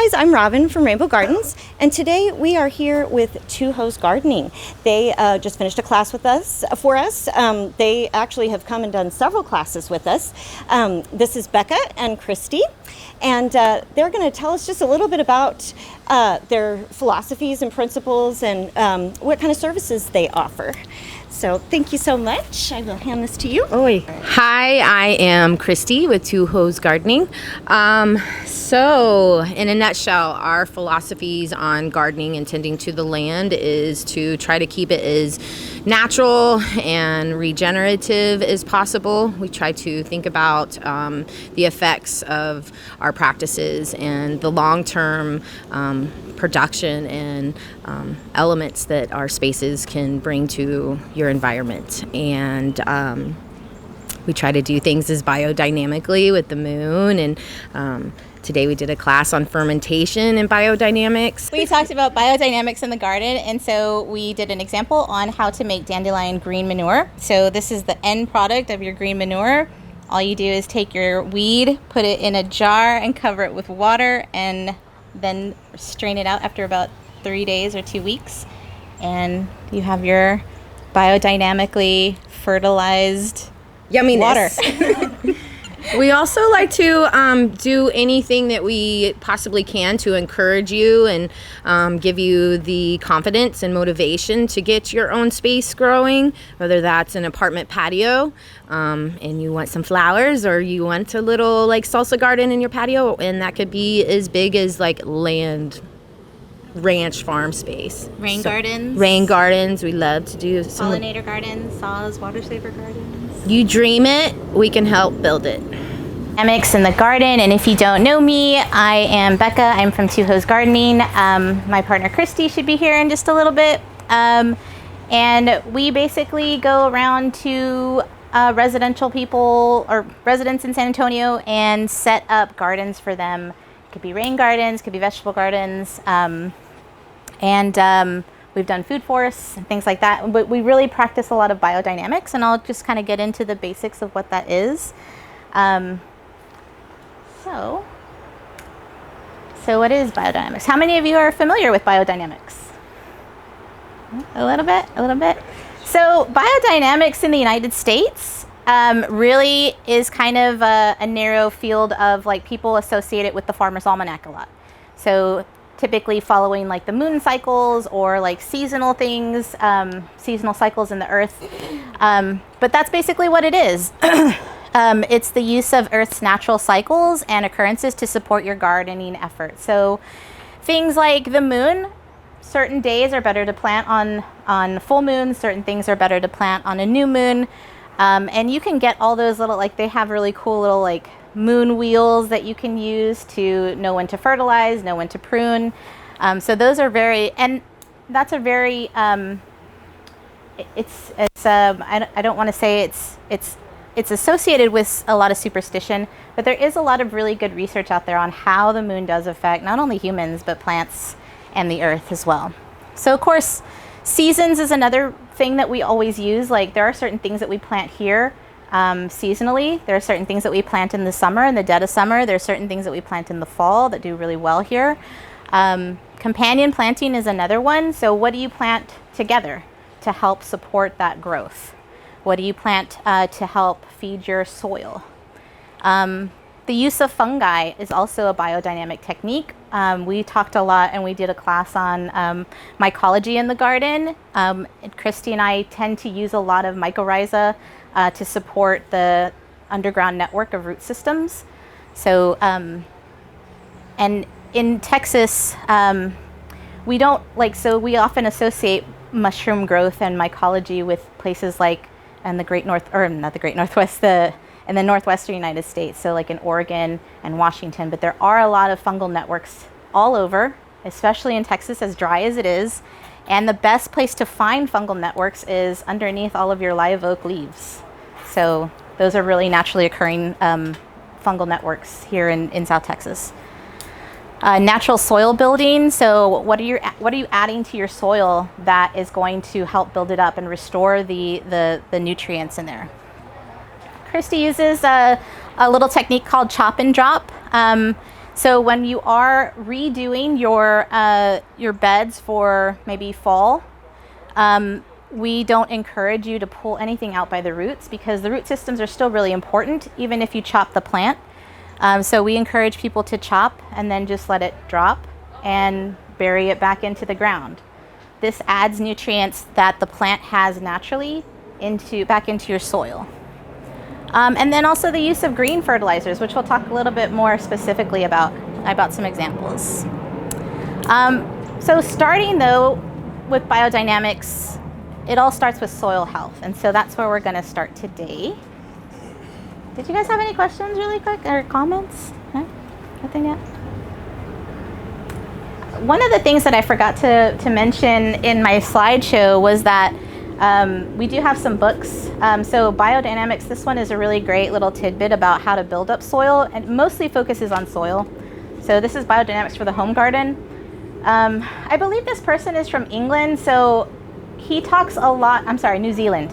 guys, I'm Robin from Rainbow Gardens, and today we are here with Two Hose Gardening. They just finished a class with us. They actually have come and done several classes with us. This is Becca and Christy, and they're going to tell us just a little bit about their philosophies and principles and what kind of services they offer. So thank you so much. I will hand this to you. Hi, I am Christy with Two Hose Gardening. So in a nutshell, our philosophies on gardening and tending to the land is to try to keep it as natural and regenerative as possible. We try to think about the effects of our practices and the long-term production and elements that our spaces can bring to your environment. And we try to do things as biodynamically with the moon. And today we did a class on fermentation and biodynamics. We talked about biodynamics in the garden, and so we did an example on how to make dandelion green manure. So this is the end product of your green manure. All you do is take your weed, put it in a jar, and cover it with water, and then strain it out after about 3 days or 2 weeks. And you have your biodynamically fertilized yumminess. Water. We also like to do anything that we possibly can to encourage you and give you the confidence and motivation to get your own space growing, whether that's an apartment patio and you want some flowers, or you want a little like salsa garden in your patio, and that could be as big as like ranch farm space. Rain gardens. Rain gardens. We love to do some Pollinator gardens, saws, water saver gardens. You dream it, we can help build it. Biodynamics in the garden, and if you don't know me, I am Becca. I'm from Two Hose Gardening. My partner Christy should be here in just a little bit. And we basically go around to residential people or residents in San Antonio and set up gardens for them. It could be rain gardens, could be vegetable gardens, we've done food forests and things like that, but we really practice a lot of biodynamics, and I'll just kind of get into the basics of what that is. So what is biodynamics? How many of you are familiar with biodynamics? A little bit. So biodynamics in the United States really is kind of a narrow field of, like, people associate it with the Farmer's Almanac a lot. So typically following like the moon cycles or like seasonal things, seasonal cycles in the earth. But that's basically what it is. It's the use of Earth's natural cycles and occurrences to support your gardening efforts. So things like the moon, certain days are better to plant on full moon, certain things are better to plant on a new moon. And you can get all those little, like, they have really cool little like moon wheels that you can use to know when to fertilize, know when to prune. So those are very, and that's a very, I don't want to say it's associated with a lot of superstition, but there is a lot of really good research out there on how the moon does affect not only humans, but plants and the earth as well. So of course, seasons is another thing that we always use. Like, there are certain things that we plant here seasonally. There are certain things that we plant in the summer, in the dead of summer. There are certain things that we plant in the fall that do really well here. Companion planting is another one. So what do you plant together to help support that growth? What do you plant to help feed your soil? The use of fungi is also a biodynamic technique. We talked a lot, and we did a class on mycology in the garden. Christy and I tend to use a lot of mycorrhiza to support the underground network of root systems. So, and in Texas, we don't so we often associate mushroom growth and mycology with places like in the northwestern United States, so like in Oregon and Washington. But there are a lot of fungal networks all over, especially in Texas, as dry as it is. And the best place to find fungal networks is underneath all of your live oak leaves. So those are really naturally occurring fungal networks here in South Texas. Natural soil building. So what are you adding to your soil that is going to help build it up and restore the nutrients in there? Christy uses a little technique called chop and drop. So when you are redoing your beds for maybe fall, we don't encourage you to pull anything out by the roots, because the root systems are still really important even if you chop the plant. So we encourage people to chop and then just let it drop and bury it back into the ground. This adds nutrients that the plant has naturally back into your soil. And then also the use of green fertilizers, which we'll talk a little bit more specifically about some examples. So starting though with biodynamics, it all starts with soil health. And so that's where we're going to start today. Did you guys have any questions really quick or comments? No? Nothing yet? One of the things that I forgot to mention in my slideshow was that we do have some books. So Biodynamics, this one is a really great little tidbit about how to build up soil, and mostly focuses on soil. So this is Biodynamics for the home garden. I believe this person is from England, so he talks a lot, New Zealand.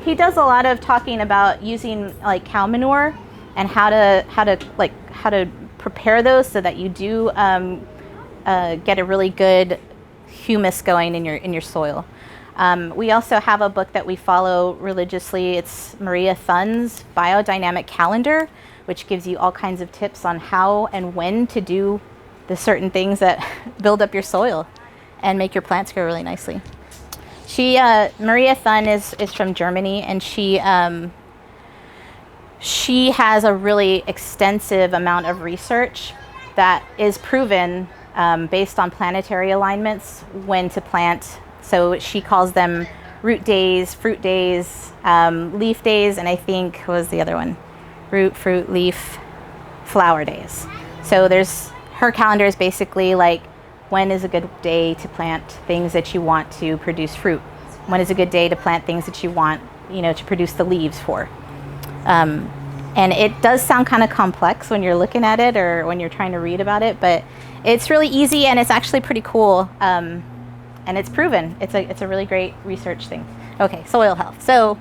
He does a lot of talking about using like cow manure and how to prepare those so that you do get a really good humus going in your soil. We also have a book that we follow religiously. It's Maria Thunn's Biodynamic Calendar, which gives you all kinds of tips on how and when to do the certain things that build up your soil and make your plants grow really nicely. Maria Thunn is from Germany, and she has a really extensive amount of research that is proven based on planetary alignments when to plant. So she calls them root days, fruit days, leaf days, and I think, what was the other one? Root, fruit, leaf, flower days. So her calendar is basically like, when is a good day to plant things that you want to produce fruit? When is a good day to plant things that you want, to produce the leaves for? And it does sound kind of complex when you're looking at it or when you're trying to read about it, but it's really easy and it's actually pretty cool. And it's proven. It's a really great research thing. Okay, soil health. So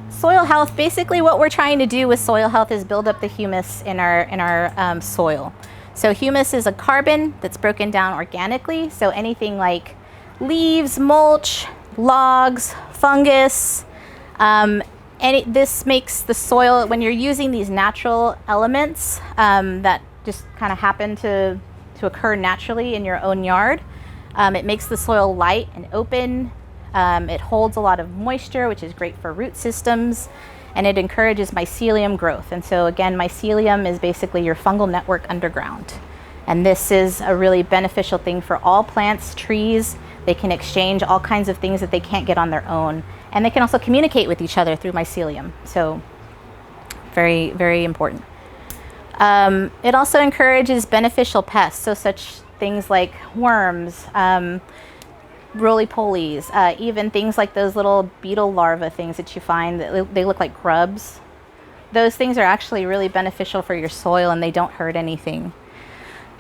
soil health, basically what we're trying to do with soil health is build up the humus in our soil. So humus is a carbon that's broken down organically. So anything like leaves, mulch, logs, fungus, this makes the soil, when you're using these natural elements that just kind of happen to occur naturally in your own yard, it makes the soil light and open. It holds a lot of moisture, which is great for root systems, and it encourages mycelium growth. And so again, mycelium is basically your fungal network underground. And this is a really beneficial thing for all plants, trees. They can exchange all kinds of things that they can't get on their own. And they can also communicate with each other through mycelium. So very, very important. It also encourages beneficial pests. So such things like worms, roly-polies, even things like those little beetle larvae things that you find, that they look like grubs. Those things are actually really beneficial for your soil, and they don't hurt anything.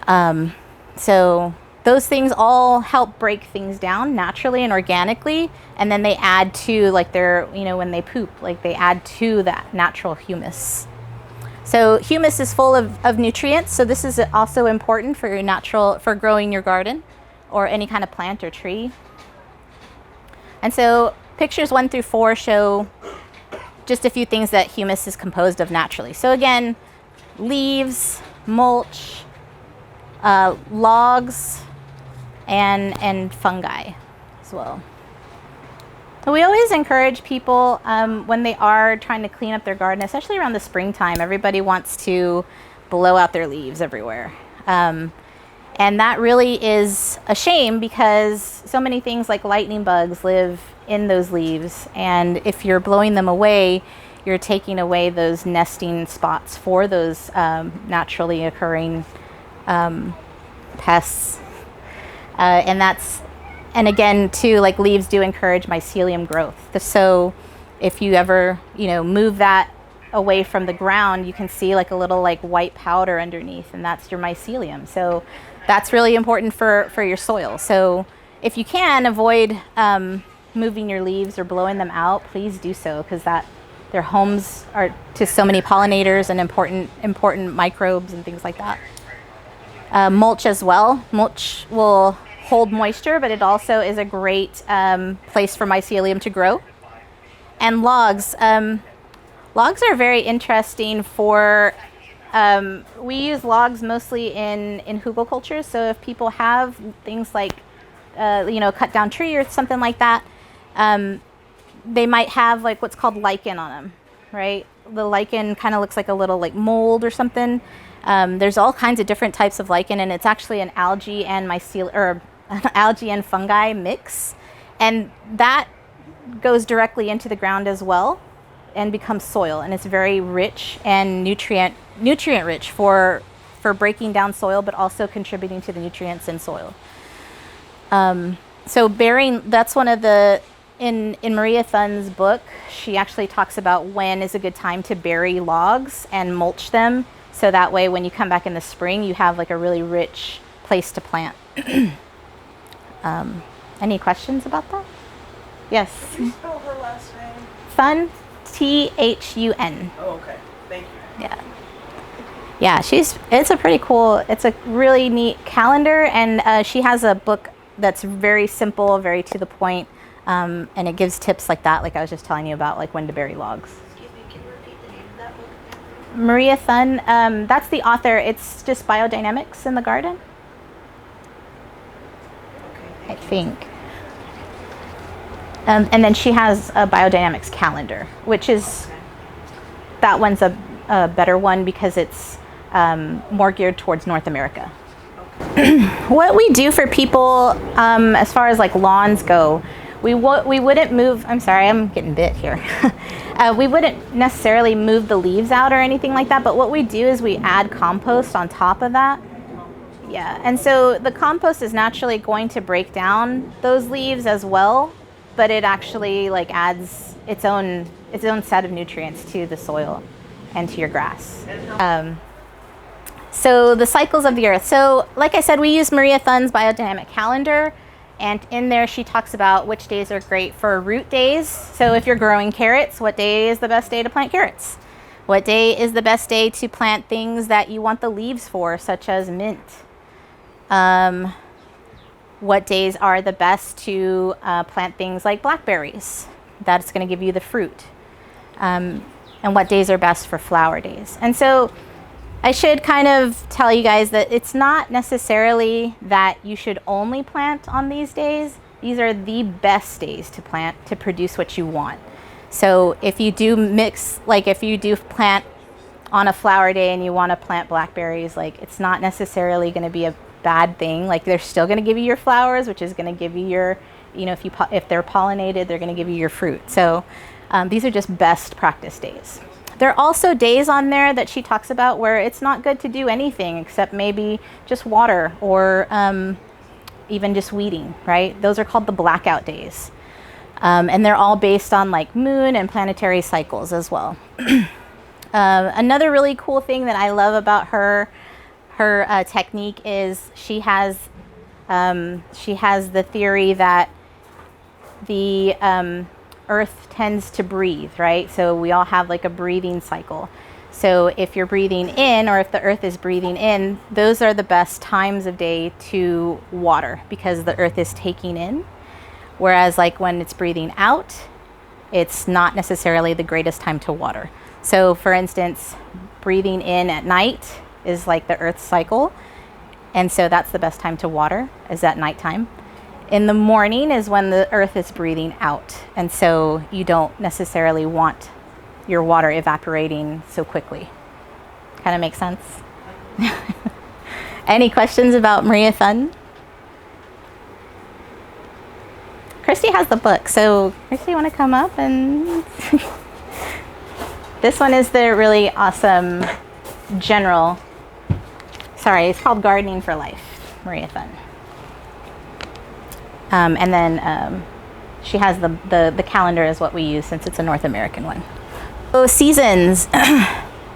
So those things all help break things down naturally and organically, and then they add to, like, when they poop, like, they add to that natural humus. So humus is full of nutrients, so this is also important for growing your garden or any kind of plant or tree. And so pictures 1 through 4 show just a few things that humus is composed of naturally. So again, leaves, mulch, logs, and fungi as well. We always encourage people when they are trying to clean up their garden, especially around the springtime. Everybody wants to blow out their leaves everywhere. And that really is a shame, because so many things like lightning bugs live in those leaves. And if you're blowing them away, you're taking away those nesting spots for those naturally occurring pests. And again, too, like, leaves do encourage mycelium growth. So if you ever, move that away from the ground, you can see like a little like white powder underneath, and that's your mycelium. So that's really important for your soil. So if you can avoid moving your leaves or blowing them out, please do so, because that Their homes are to so many pollinators and important microbes and things like that. Mulch as well. Mulch will hold moisture, but it also is a great place for mycelium to grow. And logs. Logs are very interesting for, we use logs mostly in hugelkultures. So if people have things like, cut down tree or something like that, they might have like what's called lichen on them, right? The lichen kind of looks like a little like mold or something. There's all kinds of different types of lichen, and it's actually an algae and an algae and fungi mix, and that goes directly into the ground as well and becomes soil, and it's very rich and nutrient rich for breaking down soil, but also contributing to the nutrients in soil. So burying, that's one of the, in Maria Thunn's book, she actually talks about when is a good time to bury logs and mulch them, so that way when you come back in the spring, you have like a really rich place to plant. Any questions about that? Yes. Can you spell her last name? Thun, Thun. Oh, okay. Thank you. Yeah. Yeah, it's a pretty cool, it's a really neat calendar, and she has a book that's very simple, very to the point, and it gives tips like that, like I was just telling you about, like when to bury logs. Excuse me, can you repeat the name of that book again? Maria Thun, that's the author. It's just Biodynamics in the Garden, Okay, I think. And then she has a Biodynamics calendar, which is, that one's a better one because it's more geared towards North America. What we do for people as far as like lawns go, we wouldn't move, I'm sorry, I'm getting bit here. We wouldn't necessarily move the leaves out or anything like that, but what we do is we add compost on top of that. Yeah, and so the compost is naturally going to break down those leaves as well, but it actually like adds its own set of nutrients to the soil and to your grass. So the cycles of the earth. So like I said, we use Maria Thunn's biodynamic calendar, and in there she talks about which days are great for root days. So if you're growing carrots, what day is the best day to plant carrots? What day is the best day to plant things that you want the leaves for, such as mint? What days are the best to plant things like blackberries? That's going to give you the fruit. And what days are best for flower days? And so I should kind of tell you guys that it's not necessarily that you should only plant on these days. These are the best days to plant to produce what you want. So if you do mix, like if you do plant on a flower day and you want to plant blackberries, like it's not necessarily going to be a bad thing. Like they're still going to give you your flowers, which is going to give you your, if they're pollinated, they're going to give you your fruit. So these are just best practice days. There are also days on there that she talks about where it's not good to do anything except maybe just water or even just weeding, right? Those are called the blackout days. And they're all based on like moon and planetary cycles as well. Another really cool thing that I love about her technique is she has the theory that the earth tends to breathe, right? So we all have like a breathing cycle. So if you're breathing in, or if the earth is breathing in, those are the best times of day to water because the earth is taking in. Whereas like when it's breathing out, it's not necessarily the greatest time to water. So for instance, breathing in at night is like the earth's cycle. And so that's the best time to water, is at nighttime. In the morning is when the earth is breathing out. And so you don't necessarily want your water evaporating so quickly. Kind of makes sense? Any questions about Maria Thun? Christy has the book. So Christy, you want to come up and... This one is the really awesome general... Sorry, it's called Gardening for Life, Maria Thun. And then she has the calendar is what we use since it's a North American one. So seasons.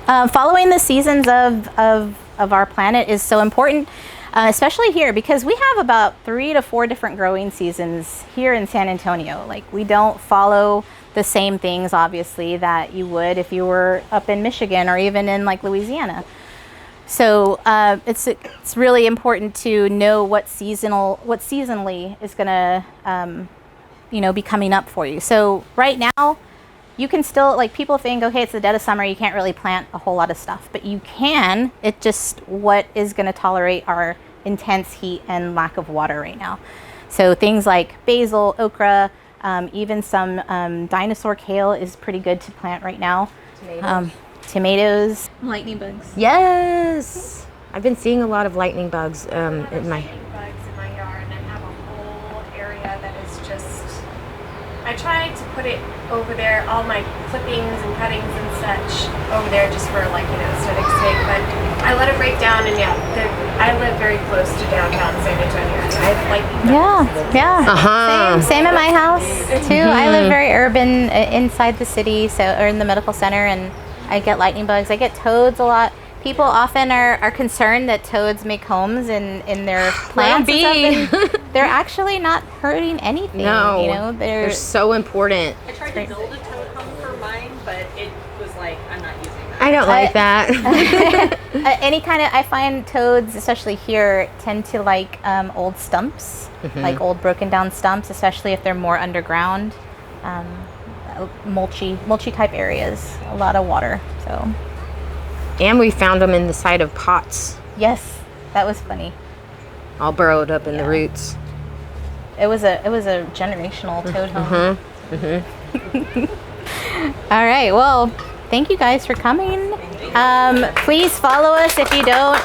Following the seasons of our planet is so important, especially here because we have about 3 to 4 different growing seasons here in San Antonio. Like we don't follow the same things, obviously, that you would if you were up in Michigan or even in like Louisiana. So it's really important to know what seasonally is going to be coming up for you. So right now, you can still, like, people think, okay, it's the dead of summer, you can't really plant a whole lot of stuff, but you can. It just what is going to tolerate our intense heat and lack of water right now. So things like basil, okra, even some dinosaur kale is pretty good to plant right now. Tomatoes. Lightning bugs. Yes, I've been seeing a lot of lightning bugs in my. Bugs in my yard, and I have a whole area that is just. I tried to put it over there, all my clippings and cuttings and such over there, just for aesthetic's sake. But I let it break down, and I live very close to downtown San Antonio. So I have lightning bugs. Yeah. Same at my house too. I live very urban inside the city, or in the medical center, and I get lightning bugs. I get toads a lot. People often are concerned that toads make homes in their plants and stuff, and they're actually not hurting anything. No, they're so important. I tried to build a toad home for mine, but it was like, I'm not using that. I don't like that. any kind of. I find toads, especially here, tend to like old stumps, like old broken down stumps, especially if they're more underground. Mulchy type areas, a lot of water. So, and we found them in the side of pots, yes, that was funny. all burrowed up in the roots. It was a generational toad home. All right, well, thank you guys for coming. Please follow us if you don't.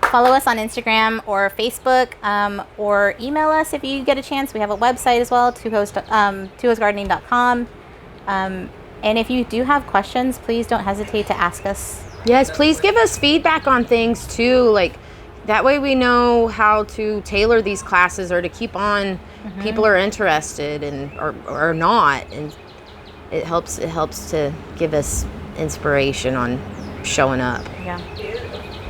Follow us on Instagram or Facebook, or email us if you get a chance. We have a website as well, twohosgardening.com. And if you do have questions, please don't hesitate to ask us. Yes, please give us feedback on things too. Like that way we know how to tailor these classes or to keep on. People are interested and or not, and it helps to give us inspiration on showing up. Yeah.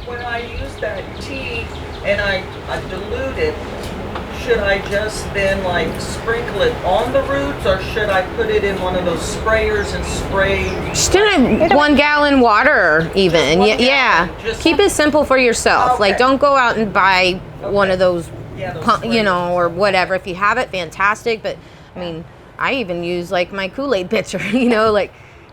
When I use that tea and I dilute it, should I just then sprinkle it on the roots, or should I put it in one of those sprayers and spray? Just in a 1 gallon water even. Yeah. Just Keep it simple for yourself. Okay. Like don't go out and buy one of those, those or whatever. If you have it, fantastic. But I mean, I even use my Kool-Aid pitcher,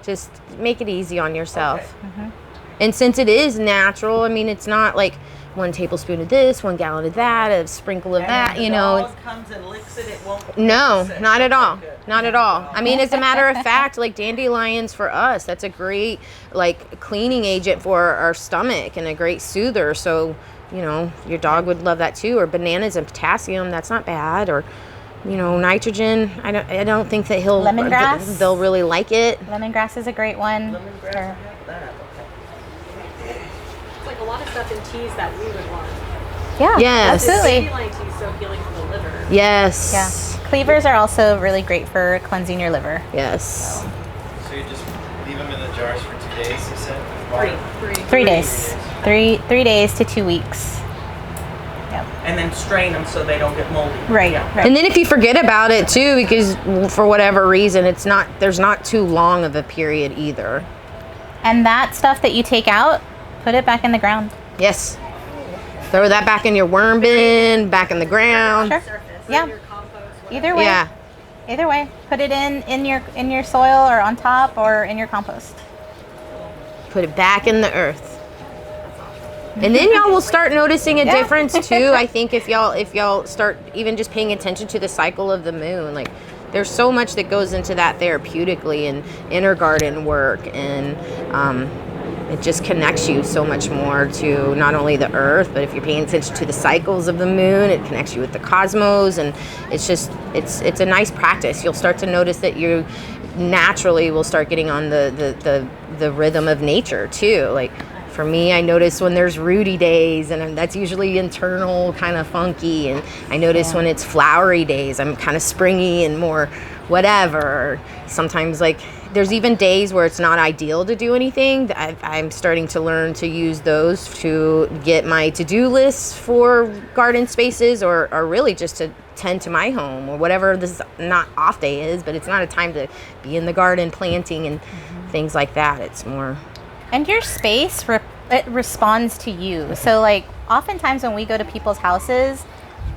just make it easy on yourself. Okay. And since it is natural, I mean, it's not like 1 tablespoon of this, 1 gallon of that, a sprinkle of that, If the dog comes and licks it, it won't. No, fix it. not at all. Okay, good. Not at all. I mean, as a matter of fact, dandelions for us, that's a great cleaning agent for our stomach and a great soother. So, your dog would love that too. Or bananas and potassium, that's not bad. Or, nitrogen. I don't think that Lemongrass. they'll really like it. Lemongrass is a great one. Lemongrass, I have that. It's like a lot of stuff in teas that we would want. Yeah, Yes. absolutely. Dandelion tea is so healing for the liver. Yes. Yeah. Cleavers are also really great for cleansing your liver. Yes. So you just leave them in the jars for 2 days, you said? 3 days. 3 days to 2 weeks. And then strain them so they don't get moldy. Right. Yeah. Right. And then if you forget about it too, because for whatever reason, there's not too long of a period either. And that stuff that you take out, put it back in the ground. Yes. Throw that back in your worm bin, back in the ground. Sure. Yeah. Either way. Yeah. Either way, put it in your soil or on top or in your compost. Put it back in the earth. And then y'all will start noticing a difference too. I think if y'all start even just paying attention to the cycle of the moon, there's so much that goes into that therapeutically and inner garden work, and it just connects you so much more to not only the earth, but if you're paying attention to the cycles of the moon, it connects you with the cosmos, and it's a nice practice. You'll start to notice that you naturally will start getting on the rhythm of nature too. For me, I notice when there's rooty days, and that's usually internal, kind of funky. And I notice when it's flowery days, I'm kind of springy and more whatever. Sometimes There's even days where it's not ideal to do anything. I'm starting to learn to use those to get my to-do lists for garden spaces, or really just to tend to my home, or whatever this not off day is, but it's not a time to be in the garden planting and things like that. It's more. And your space, it responds to you. So like oftentimes when we go to people's houses,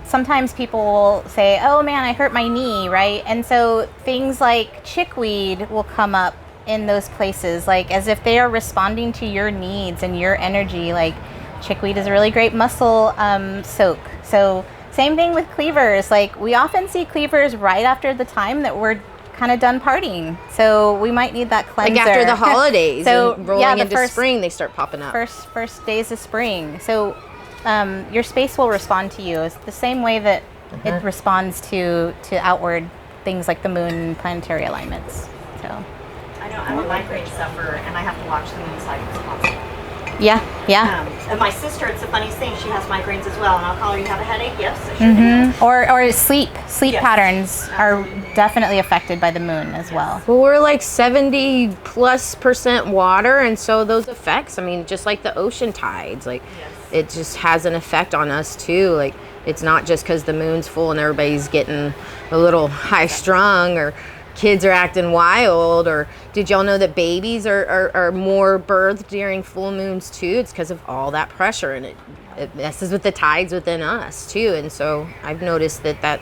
sometimes people will say, oh man, I hurt my knee, right? And so things like chickweed will come up in those places, like as if they are responding to your needs and your energy. Like chickweed is a really great muscle soak. So same thing with cleavers. Like we often see cleavers right after the time that we're kind of done partying. So we might need that cleanser. Like after the holidays, so and rolling into spring, they start popping up. First days of spring. So your space will respond to you. It's the same way that it responds to outward things like the moon and planetary alignments. So I know I'm a migraine sufferer, and I have to watch the moon cycles constantly. yeah. And my sister, it's the funniest thing, she has migraines as well, and I'll call her, you have a headache? Yes, I sure do. Or sleep Yes. patterns are definitely affected by the moon as well. Well, we're like 70+% water, and so those effects, I mean, just like the ocean tides, like it just has an effect on us too. Like it's not just because the moon's full and everybody's getting a little high strung, or kids are acting wild, or did y'all know that babies are more birthed during full moons too? It's because of all that pressure, and it messes with the tides within us too. And so I've noticed that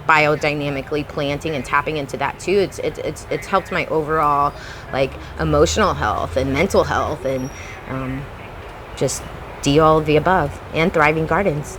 biodynamically planting and tapping into that too, it's helped my overall like emotional health and mental health, and just all of the above, and thriving gardens.